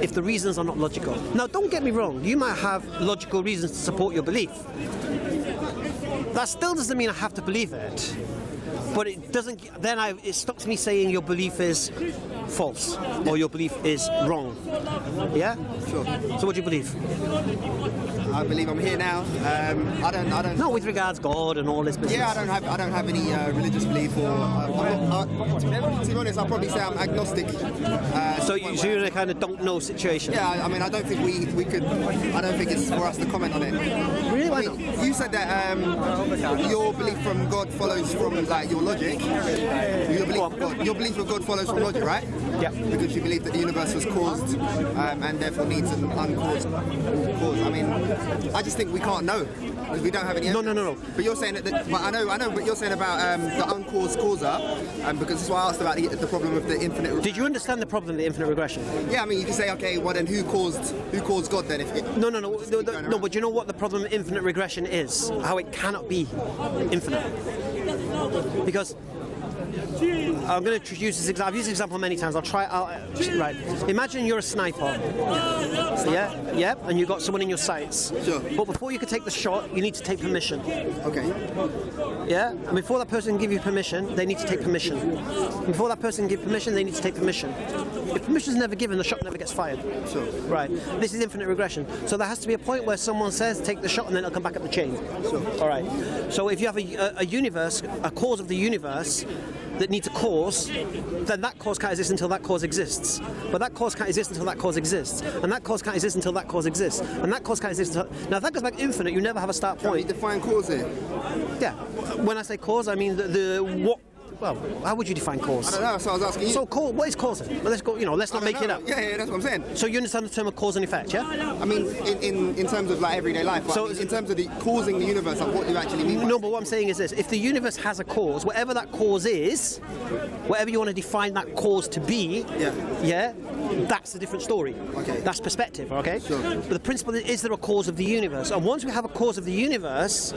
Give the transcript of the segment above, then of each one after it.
if the reasons are not logical. Now, don't get me wrong. You might have logical reasons to support your belief. That still doesn't mean I have to believe it. But it doesn't. Then it stops me saying your belief is false or your belief is wrong. Yeah. Sure. So what do you believe? I believe I'm here now. I don't. No, with regards God and all this business. Yeah, I don't have any religious belief, or to be honest, I'll probably say I'm agnostic. So you're in a kind of don't know situation. Yeah, I mean, I don't think we could. I don't think it's for us to comment on it. Really? Why I mean, you said that your belief from God follows from like your logic. Your belief of God follows from logic, right? Yeah. Because you believe that the universe was caused and therefore needs an uncaused cause. I mean, I just think we can't know because we don't have any evidence. No. But you're saying that. But I know. But you're saying about the uncaused causer, because that's why I asked about the problem of the infinite. Did you understand the problem of the infinite regression? Yeah, I mean, you can say, okay, well then who caused God then? No. But you know what the problem of infinite regression is? How it cannot be infinite. Because I'm going to use this example. I've used this example many times. Right. Imagine you're a sniper. Yeah, and you've got someone in your sights. Sure. But before you can take the shot, you need to take permission. Okay. Yeah, and before that person give you permission, they need to take permission. And before that person give permission, they need to take permission. If permission is never given, the shot never gets fired. Sure. Right. This is infinite regression. So there has to be a point where someone says, take the shot, and then it'll come back up the chain. Sure. All right. So if you have a universe, a cause of the universe that needs a cause, then that cause can't exist until that cause exists. But that cause can't exist until that cause exists. And that cause can't exist until that cause exists. And that cause can't exist until... Now, if that goes back infinite, you never have a start point. Can we define cause here? Yeah. When I say cause, I mean what... Well, how would you define cause? I don't know, so I was asking you. So, what is causing? Well, let's go. Let's not make it up. Yeah, that's what I'm saying. So you understand the term of cause and effect, yeah? I mean, in terms of like everyday life. So, in terms of the causing the universe, like, what do you actually mean? No, but what I'm saying is this: if the universe has a cause, whatever that cause is, whatever you want to define that cause to be, yeah, that's a different story. Okay. That's perspective. Okay. Sure. But the principle is there a cause of the universe, and once we have a cause of the universe.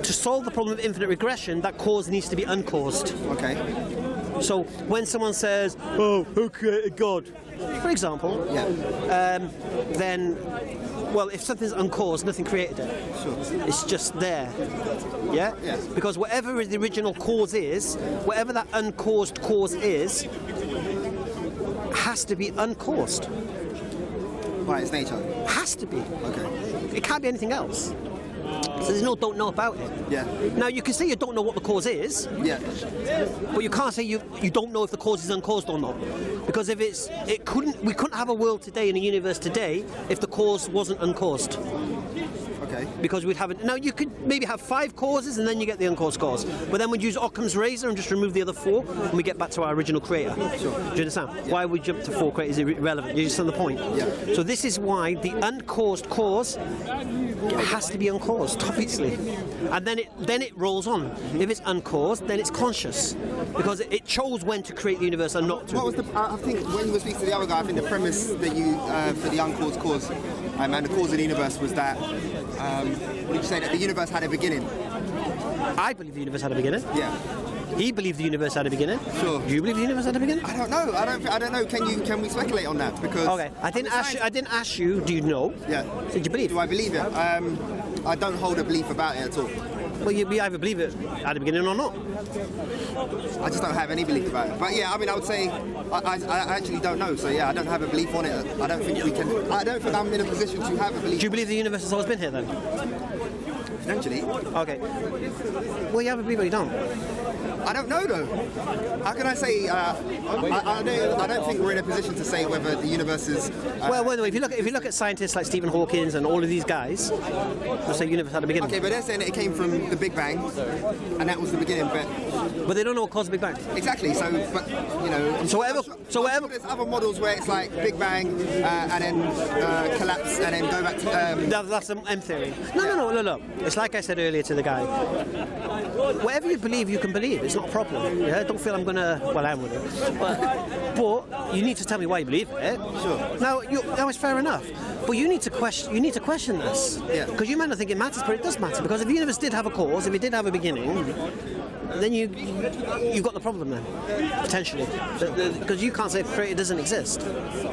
To solve the problem of infinite regression, that cause needs to be uncaused. Okay. So when someone says, "Oh, who created God?" for example, then, well, if something's uncaused, nothing created it. Sure. It's just there. Yeah. Yes. Because whatever the original cause is, whatever that uncaused cause is, has to be uncaused. By its nature. Has to be. Okay. It can't be anything else. So there's no don't know about it. Yeah. Now you can say you don't know what the cause is. Yeah. But you can't say you don't know if the cause is uncaused or not, because if we couldn't have a world today and a universe today if the cause wasn't uncaused. Okay. Because we'd have it. Now you could maybe have 5 causes and then you get the uncaused cause, but then we'd use Occam's razor and just remove the other 4, and we get back to our original creator. Sure. Do you understand? Yeah. Why we jump to 4 creators is irrelevant. You understand the point? Yeah. So this is why the uncaused cause has to be uncaused, obviously, and then it rolls on. If it's uncaused, then it's conscious, because it chose when to create the universe and not to. What was I think when you were speaking to the other guy, I think the premise that you for the uncaused cause and the cause of the universe was that would you say that the universe had a beginning? I believe the universe had a beginning. Yeah. He believed the universe had a beginning. Sure. Do you believe the universe had a beginning? I don't know. I don't know. Can we speculate on that? Because okay, I didn't ask you. Do you know? Yeah. Did you believe? Do I believe it? I don't hold a belief about it at all. Well, you either believe it at the beginning or not. I just don't have any belief about it. But yeah, I mean, I would say I actually don't know. So yeah, I don't have a belief on it. I don't think we can. I don't think I'm in a position to have a belief. Do you believe the universe has always been here then? Potentially. Okay. Well, you have a belief, but you don't. I don't know though. How can I say? I don't think we're in a position to say whether the universe is. Well, if you look at scientists like Stephen Hawking and all of these guys, they'll say the universe had a beginning. Okay, but they're saying that it came from the Big Bang, and that was the beginning. But they don't know what caused the Big Bang. Exactly. So, but you know. So whatever. There's other models where it's like Big Bang and then collapse and then go back to. That's M theory. No. It's like I said earlier to the guy. Whatever you believe, you can believe. It's not a problem. Yeah, don't feel I'm gonna. Well, I am with it, but you need to tell me why you believe it. Sure. Now, that was fair enough. But you need to question. You need to question this. Yeah. Because you might not think it matters, but it does matter. Because if the universe did have a cause, if it did have a beginning, then you've got the problem then, potentially, because you can't say the creator doesn't exist.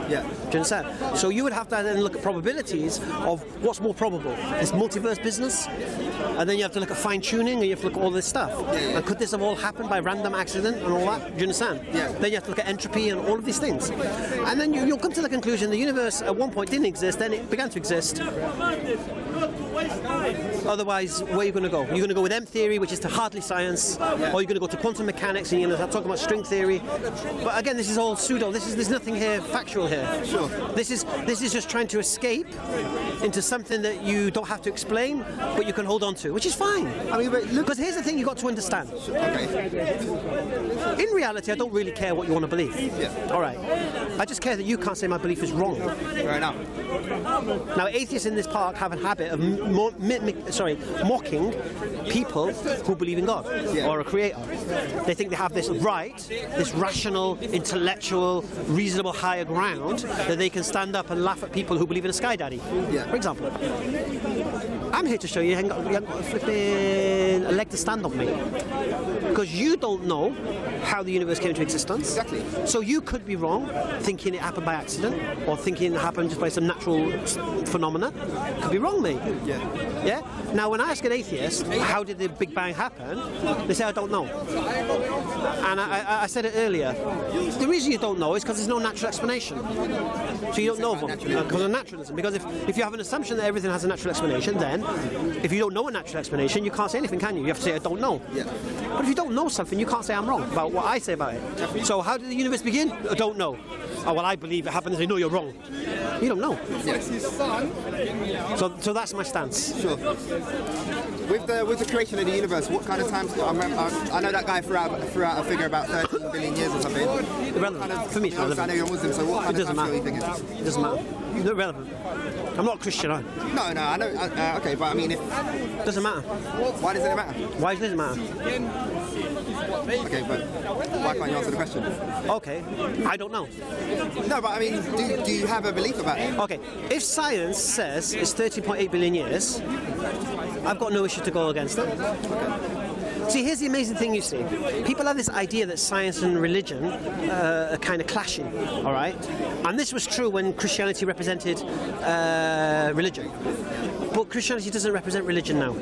Yeah. Do you understand? So you would have to then look at probabilities of what's more probable. This multiverse business, and then you have to look at fine tuning, and you have to look at all this stuff. Yeah. And could this have all happened by random accident and all that? Do you understand? Yeah. Then you have to look at entropy and all of these things, and then you'll come to the conclusion the universe at one point didn't exist, then it began to exist. Otherwise, where are you going to go? You're going to go with M theory, which is to hardly science, or you're going to go to quantum mechanics and you're going to talk about string theory. But again, this is all pseudo. There's nothing here factual here. Sure. This is just trying to escape into something that you don't have to explain, but you can hold on to, which is fine. I mean, but look. Because here's the thing you got to understand. Okay. In reality, I don't really care what you want to believe. Yeah. All right. I just care that you can't say my belief is wrong. Fair enough. Now, atheists in this park have a habit of mocking people who believe in God or a creator. They think they have this right, this rational, intellectual, reasonable higher ground that they can stand up and laugh at people who believe in a sky daddy. Yeah. For example, I'm here to show you haven't got a flipping a leg to stand on me. Because you don't know how the universe came into existence. Exactly. So you could be wrong, thinking it happened by accident, or thinking it happened just by some natural phenomena. Could be wrong, mate. Yeah. Yeah? Now, when I ask an atheist, how did the Big Bang happen? They say, I don't know. And I said it earlier. The reason you don't know is because there's no natural explanation. So you don't know them. Because of naturalism. Because if you have an assumption that everything has a natural explanation, then if you don't know a natural explanation, you can't say anything, can you? You have to say, I don't know. Yeah. But if you don't know something, you can't say I'm wrong about what I say about it. So how did the universe begin? I don't know. Oh, well, I believe it happened. They say, no, you're wrong. You don't know. Yes. So that's my stance. Sure. With the creation of the universe, what kind of time scale? I know that guy threw out a figure about 13 billion years or something. Irrelevant. For me, it's relevant. I know you're Muslim, so what kind of time scale do you think it is? It doesn't matter. It's irrelevant. I'm not a Christian, are I? No, I know. Okay, but I mean, if... Doesn't matter. Why doesn't it matter? Why does it matter? Okay, but why can't you answer the question? Okay, I don't know. No, but I mean, do you have a belief about it? Okay, if science says it's 13.8 billion years, I've got no issue to go against it. Okay. See, here's the amazing thing you see. People have this idea that science and religion are kind of clashing, all right? And this was true when Christianity represented religion. But Christianity doesn't represent religion now.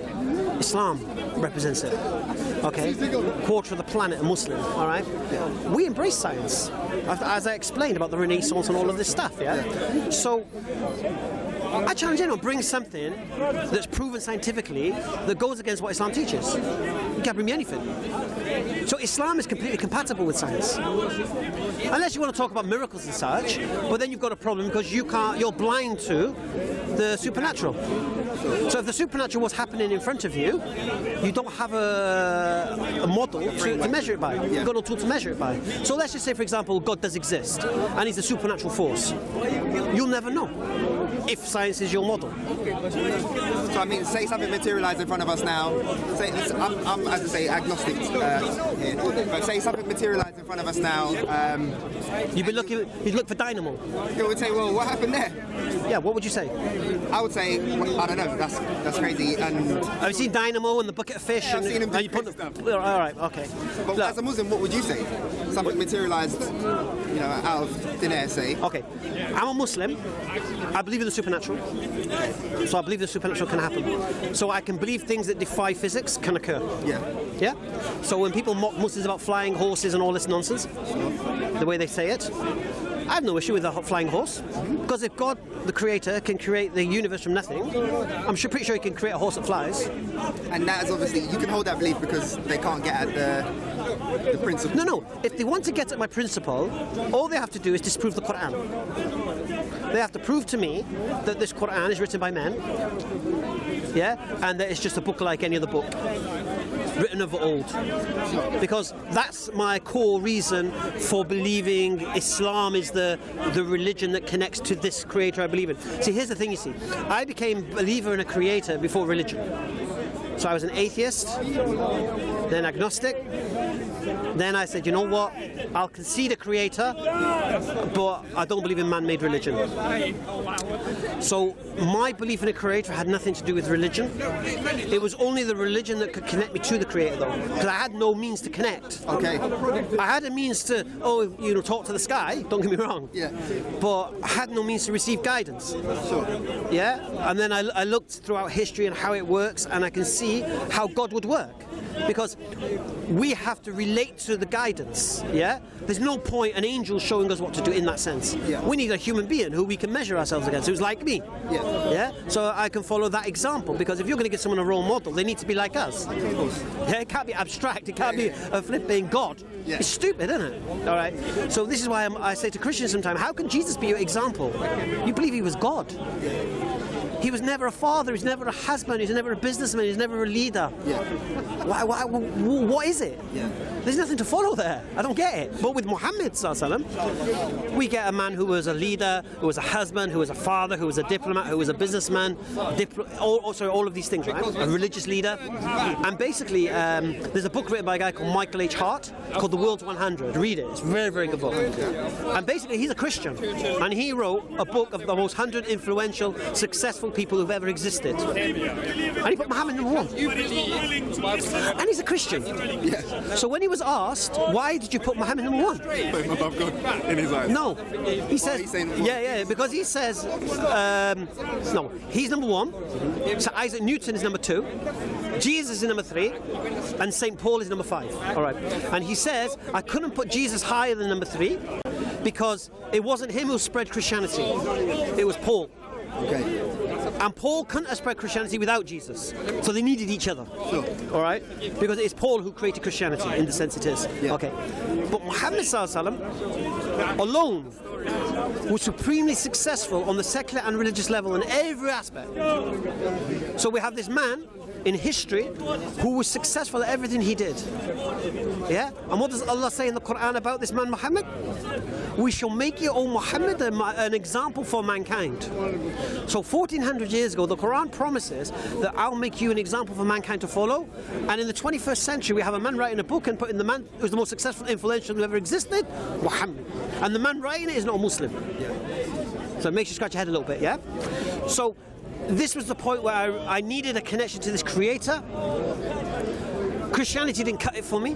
Islam represents it. Okay, quarter of the planet are Muslim. All right, we embrace science, as I explained about the Renaissance and all of this stuff. Yeah, so I challenge anyone, bring something that's proven scientifically that goes against what Islam teaches. You can't bring me anything. So Islam is completely compatible with science, unless you want to talk about miracles and such. But then you've got a problem because you're blind to the supernatural. So if the supernatural was happening in front of you, you don't have a model to measure it by. You've got no tool to measure it by. So let's just say, for example, God does exist and he's a supernatural force. You'll never know if science is your model. So I mean, say something materialized in front of us now. Say, I'm as I say, agnostic here, but say something materialized in front of us now. You'd look for dynamo. You would say, well, what happened there? Yeah, what would you say? I would say, I don't know. That's crazy. And have you seen Dynamo and the bucket of fish? Yeah, I've seen him do crazy stuff. All right, okay. But as a Muslim, what would you say? Something materialized, out of thin air, say. Okay, I'm a Muslim. I believe in the supernatural. So I believe the supernatural can happen. So I can believe things that defy physics can occur. Yeah. Yeah? So when people mock Muslims about flying horses and all this nonsense, the way they say it, I have no issue with a flying horse. Because if God, the creator, can create the universe from nothing, I'm pretty sure he can create a horse that flies. And that is obviously, you can hold that belief because they can't get at the principle. No. If they want to get at my principle, all they have to do is disprove the Quran. They have to prove to me that this Quran is written by men, yeah, and that it's just a book like any other book, written of old. Because that's my core reason for believing Islam is the religion that connects to this creator I believe in. See, here's the thing you see. I became a believer in a creator before religion. So I was an atheist, then agnostic, then I said, you know what, I'll concede a creator, but I don't believe in man-made religion. So my belief in a creator had nothing to do with religion. It was only the religion that could connect me to the creator, though, because I had no means to connect. Okay. I had a means to, talk to the sky, don't get me wrong. Yeah. But I had no means to receive guidance. Sure. Yeah? And then I looked throughout history and how it works, and I can see how God would work. Because we have to relate to the guidance, yeah? There's no point an angel showing us what to do in that sense. Yeah. We need a human being who we can measure ourselves against, who's like me. Yeah. Yeah? So I can follow that example, because if you're going to give someone a role model, they need to be like us. Of course. Yeah, it can't be abstract, it can't be a flipping God. Yeah. It's stupid, isn't it? All right. So this is why I say to Christians sometimes, how can Jesus be your example? You believe he was God. He was never a father, he was never a husband, he was never a businessman, he was never a leader. Yeah. What is it? Yeah. There's nothing to follow there. I don't get it. But with Muhammad ﷺ, we get a man who was a leader, who was a husband, who was a father, who was a diplomat, who was a businessman, all of these things, right? A religious leader. And basically, there's a book written by a guy called Michael H. Hart called The World's 100. Read it. It's a very, very good book. And basically, he's a Christian. And he wrote a book of the most 100 influential, successful people who've ever existed. And he put Muhammad number 1. And he's a Christian. Yeah. So when he was asked, why did you put Muhammad number 1? Put him above God in his eyes. No. He says, because he says, no, he's number 1. So Isaac Newton is number 2. Jesus is number 3. And St. Paul is number 5. All right. And he says, I couldn't put Jesus higher than number 3 because it wasn't him who spread Christianity. It was Paul. Okay. And Paul couldn't have spread Christianity without Jesus. So they needed each other. Sure. All right? Because it's Paul who created Christianity, in the sense it is. Yeah. Okay. But Muhammad ﷺ alone was supremely successful on the secular and religious level in every aspect. So we have this man in history who was successful at everything he did. Yeah? And what does Allah say in the Quran about this man Muhammad? We shall make you, O Muhammad, an example for mankind. So 1400 years ago, the Quran promises that I'll make you an example for mankind to follow. And in the 21st century, we have a man writing a book and putting the man who's the most successful, influential who ever existed, Muhammad. And the man writing it is not a Muslim. So it makes you scratch your head a little bit, yeah? So this was the point where I needed a connection to this creator. Christianity didn't cut it for me.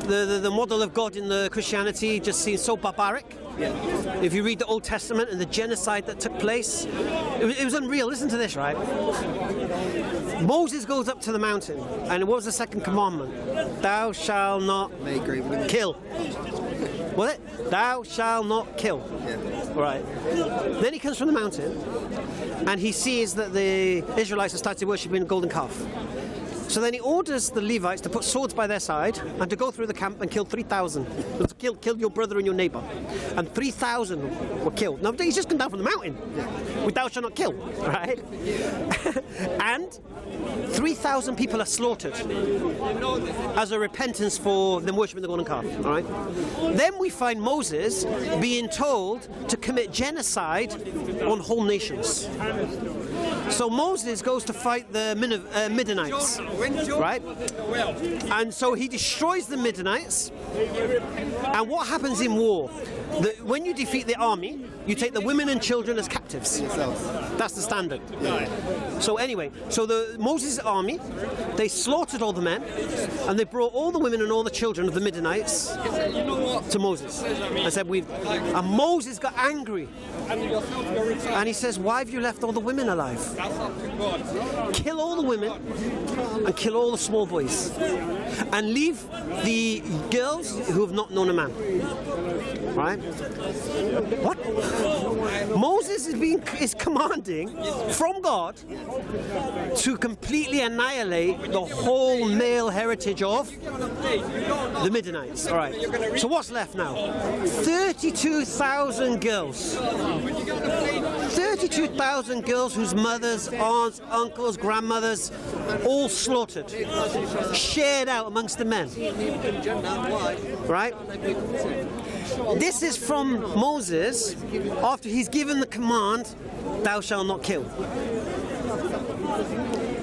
The model of God in the Christianity just seems so barbaric. If you read the Old Testament and the genocide that took place, it was unreal. Listen to this, right? Moses goes up to the mountain, and what was the second commandment? Thou shalt not kill. Was it? Thou shalt not kill. Right. Then he comes from the mountain, and he sees that the Israelites have started worshipping a golden calf. So then he orders the Levites to put swords by their side and to go through the camp and kill 3,000. Kill your brother and your neighbor. And 3,000 were killed. Now he's just come down from the mountain with thou shalt not kill, right? And 3,000 people are slaughtered as a repentance for them worshipping the golden calf, all right? Then we find Moses being told to commit genocide on whole nations. So Moses goes to fight the Midianites, right? And so he destroys the Midianites. And what happens in war? When you defeat the army, you take the women and children as captives. That's the standard. So anyway, so Moses' army, they slaughtered all the men, and they brought all the women and all the children of the Midianites to Moses. And said, and Moses got angry. And he says, why have you left all the women alive? Kill all the women and kill all the small boys. And leave the girls who have not known a man. Right? What? Moses is commanding from God to completely annihilate the whole male heritage of the Midianites. All right. So what's left now? 32,000 girls. 32,000 girls whose mothers, aunts, uncles, grandmothers, all slaughtered, shared out amongst the men. Right? This is from Moses after he's given the command, thou shalt not kill.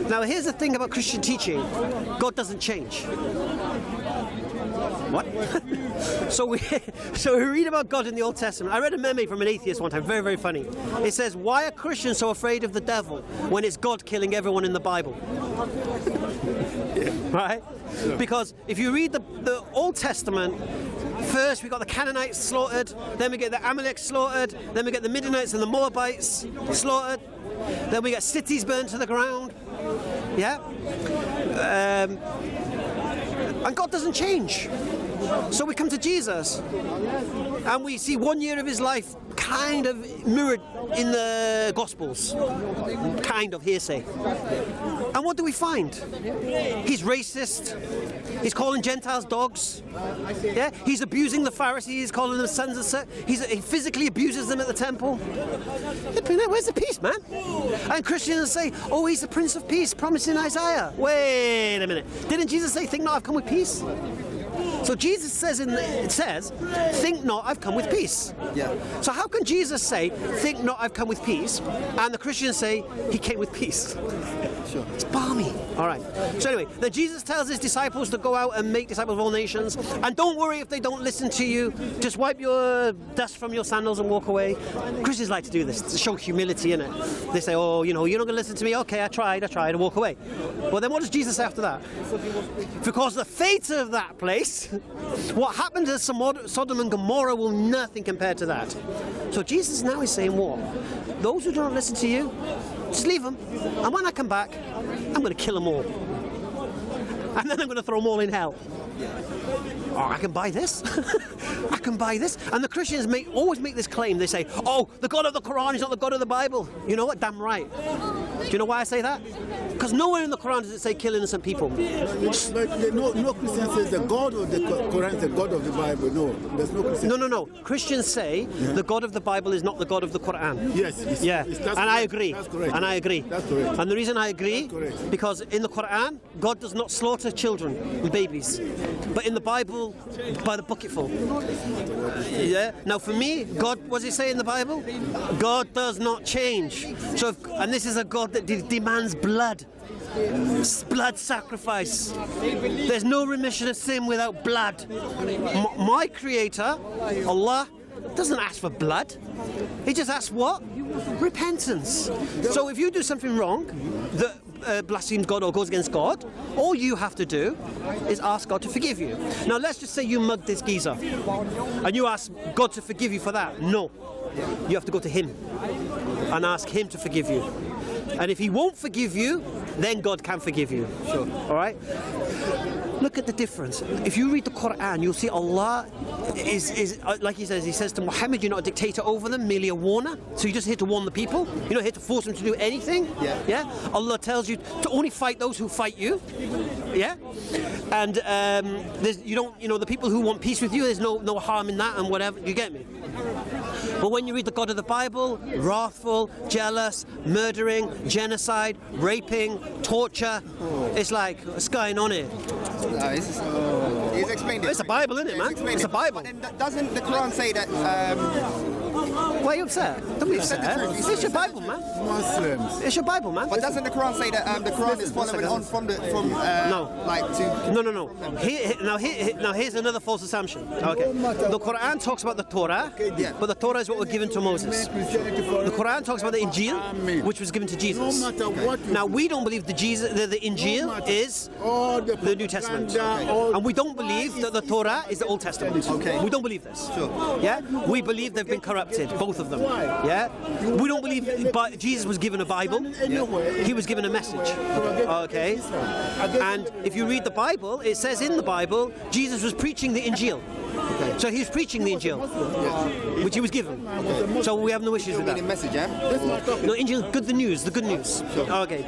Now, here's the thing about Christian teaching. God doesn't change. What? so we read about God in the Old Testament. I read a meme from an atheist one time, very, very funny. It says, why are Christians so afraid of the devil when it's God killing everyone in the Bible? Right? Yeah. Because if you read the Old Testament, first we got the Canaanites slaughtered, then we get the Amaleks slaughtered, then we get the Midianites and the Moabites slaughtered, then we get cities burned to the ground. Yeah? And God doesn't change. So we come to Jesus and we see 1 year of his life kind of mirrored in the Gospels, kind of hearsay. And what do we find? He's racist. He's calling Gentiles dogs. Yeah, he's abusing the Pharisees, calling them sons of Satan. He physically abuses them at the temple. Where's the peace, man? And Christians say, "Oh, he's the Prince of Peace, promised in Isaiah." Wait a minute. Didn't Jesus say, "Think not, I've come with peace"? So Jesus says, "Think not, I've come with peace." Yeah. So how can Jesus say, "Think not, I've come with peace," and the Christians say he came with peace? Sure. It's balmy. All right. So anyway, then Jesus tells his disciples to go out and make disciples of all nations, and don't worry if they don't listen to you. Just wipe your dust from your sandals and walk away. Christians like to do this to show humility, innit? They say, "Oh, you're not going to listen to me. Okay, I tried, and walk away." Well, then what does Jesus say after that? Because the fate of that place, what happened to Sodom and Gomorrah, will nothing compare to that. So Jesus now is saying, what? Those who don't listen to you, just leave them. And when I come back, I'm going to kill them all. And then I'm going to throw them all in hell. Oh, I can buy this. I can buy this. And the Christians always make this claim. They say, "Oh, the God of the Quran is not the God of the Bible." You know what? Damn right. Do you know why I say that? Because nowhere in the Quran does it say kill innocent people. No Christian says the God of the Quran is the God of the Bible. No, there's no Christian. No. Christians say the God of the Bible is not the God of the Quran. Yes. And I agree. That's correct. And I agree. That's correct. And the reason I agree, because in the Quran, God does not slaughter children and babies. But in the Bible, by the bucketful. Yeah. Now for me, God, what does he say in the Bible? God does not change. So, and this is a God that demands blood sacrifice. There's no remission of sin without blood. My Creator, Allah, doesn't ask for blood. He just asks what? Repentance. So if you do something wrong that blasphemes God or goes against God, all you have to do is ask God to forgive you. Now let's just say you mugged this geezer and you ask God to forgive you for that. No. You have to go to him and ask him to forgive you. And if he won't forgive you, then God can forgive you. Sure. All right? Look at the difference. If you read the Quran, you'll see Allah is like he says to Muhammad, you're not a dictator over them, merely a warner. So you're just here to warn the people. You're not here to force them to do anything. Yeah. Allah tells you to only fight those who fight you. Yeah. And the people who want peace with you, there's no harm in that and whatever. You get me? But when you read the God of the Bible, wrathful, jealous, murdering, genocide, raping, torture, it's like, what's going on here? He's explained it. It's a Bible, isn't it, man? It's a Bible. But then doesn't the Quran say that... Why are you upset? Don't be upset. It's your Bible, man. Muslims. It's your Bible, man. But doesn't the Quran say that the Quran is following on from No. Here's another false assumption. Okay. The Quran talks about the Torah, but the Torah is what was given to Moses. The Quran talks about the Injil, which was given to Jesus. Now we don't believe the Injil is the New Testament, and we don't believe that the Torah is the Old Testament. Okay. We don't believe this. Sure. Yeah. We believe they've been corrupted, both of them. Yeah. We don't believe Jesus was given a Bible. He was given a message. Okay. And if you read the Bible, it says in the Bible Jesus was preaching the Injil. Okay. So he was preaching the Injil, which he was given. Okay. So we have no issues with that. Message, yeah? No, Injil, the good news. Sure. Okay.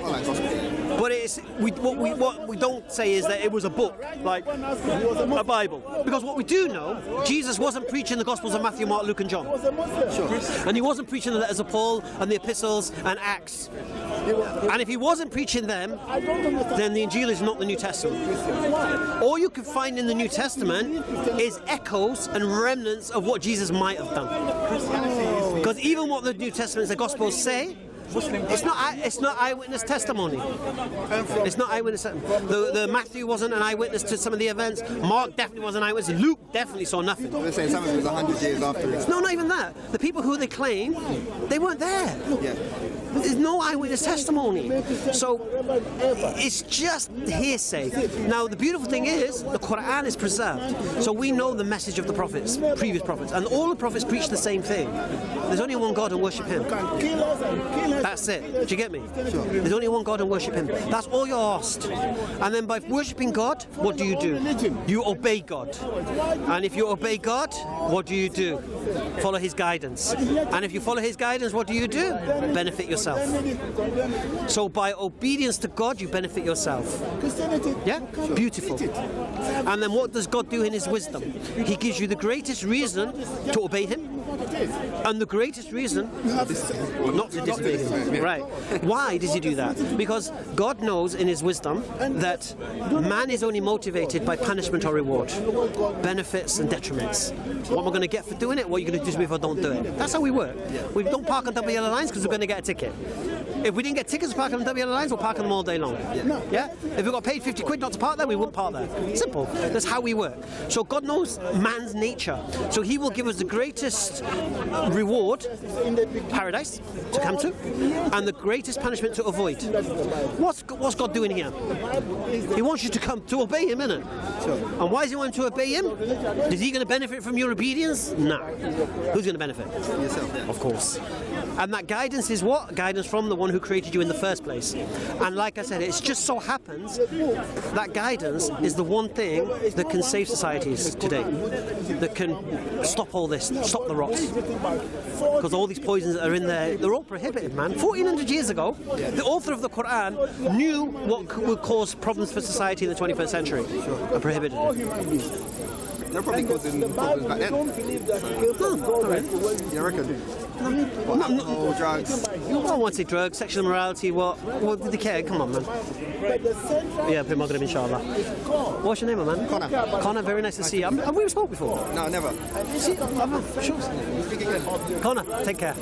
But it's what we don't say is that it was a book, like a Bible, because what we do know, Jesus wasn't preaching the Gospels of Matthew, Mark, Luke, and John. Sure. And he wasn't preaching the letters of Paul and the epistles and Acts. And if he wasn't preaching them, then the Injil is not the New Testament. All you can find in the New Testament is echoes and remnants of what Jesus might have done. Because even what the New Testament, the Gospels say, It's not eyewitness testimony. It's not eyewitness. The Matthew wasn't an eyewitness to some of the events. Mark definitely wasn't an eyewitness. Luke definitely saw nothing. They're saying some of it was 100 years after it. No, not even that. The people who they claim, they weren't there. Yeah. There's no eyewitness testimony. So it's just hearsay. Now, the beautiful thing is, the Quran is preserved. So we know the message of the prophets, previous prophets. And all the prophets preach the same thing. There's only one God and worship Him. That's it. Do you get me? Sure. There's only one God and worship Him. That's all you're asked. And then by worshipping God, what do? You obey God. And if you obey God, what do? Follow His guidance. And if you follow His guidance, what do? Benefit yourself. So by obedience to God, you benefit yourself. Yeah? Beautiful. And then what does God do in His wisdom? He gives you the greatest reason to obey Him and the greatest reason not to disobey Him. Right. Why does He do that? Because God knows in His wisdom that man is only motivated by punishment or reward, benefits and detriments. What am I going to get for doing it? What are you going to do to me if I don't do it? That's how we work. We don't park on double yellow lines because we're going to get a ticket. If we didn't get tickets to park on double yellow lines, we'll park on them all day long. Yeah? If we got paid 50 quid not to park there, we wouldn't park there. Simple. That's how we work. So God knows man's nature. So He will give us the greatest reward, paradise, to come to, and the greatest punishment to avoid. What's God doing here? He wants you to come to obey Him, innit? And why does He want you to obey Him? Is He going to benefit from your obedience? No. Who's going to benefit? Yourself, yeah. Of course. And that guidance is what? Guidance from the one who created you in the first place. And like I said, it just so happens that guidance is the one thing that can save societies today. That can stop all this, stop the rots. Because all these poisons that are in there, they're all prohibited, man. 1400 years ago, the author of the Quran knew what would cause problems for society in the 21st century and prohibited it. They're probably causing problems back then. You reckon? Alcohol, drugs. I don't want to say drugs, sexual immorality, what did they care? Come on, man. Yeah, Maghrib, inshallah. What's your name, man? Connor. Connor, very nice to see you. Have we spoke before? No, never. Sure. Connor, take care.